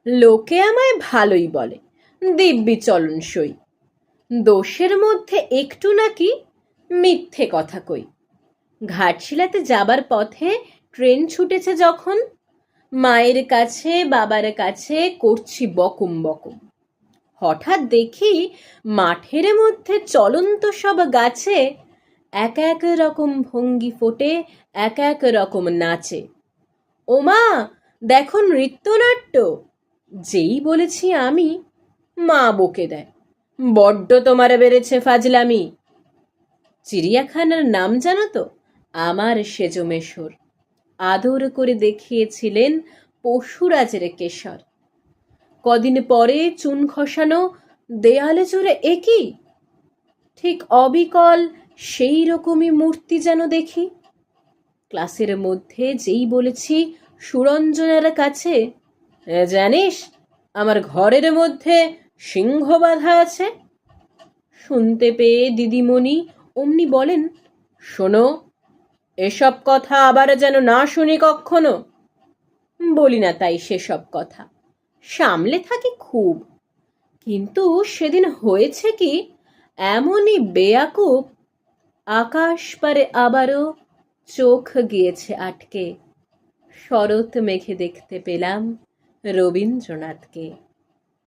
লোকে আমায় ভালোই বলে, দিব্যি চলনসই। দোষের মধ্যে একটু নাকি মিথ্যে কথা কই। ঘাটশিলাতে যাবার পথে ট্রেন ছুটেছে যখন, মায়ের কাছে বাবার কাছে করছি বকুম বকুম। হঠাৎ দেখি মাঠের মধ্যে চলন্ত সব গাছে এক এক রকম ভঙ্গি ফোটে, এক এক রকম নাচে। ওমা, দেখো নৃত্যনাট্য! যেই বলেছি আমি, মা বকে দেয়, বড্ড তোমার বেড়েছে ফাজলামি। চিড়িয়াখানার নাম জানো তো? আমার সেজ মেশর। আদর করে দেখিয়েছিলেন পশুরাজের কেশর। কদিন পরে চুন খসানো দেয়ালে জুড়ে একই, ঠিক অবিকল সেই রকমই মূর্তি যেন দেখি। ক্লাসের মধ্যে যেই বলেছি সুরঞ্জনার কাছে, জানিস আমার ঘরের মধ্যে সিংহ বাঁধা আছে, শুনতে পেয়ে দিদিমণি অমনি বলেন, শোনো, এসব কথা আবার যেন না শুনি কক্ষনো। বলি না তাই সেসব কথা, সামলে থাকি খুব। কিন্তু সেদিন হয়েছে কি, এমনই বেয়াকুব, আকাশ পারে আবারও চোখ গিয়েছে আটকে। শরৎ মেঘে দেখতে পেলাম রবীন্দ্রনাথকে।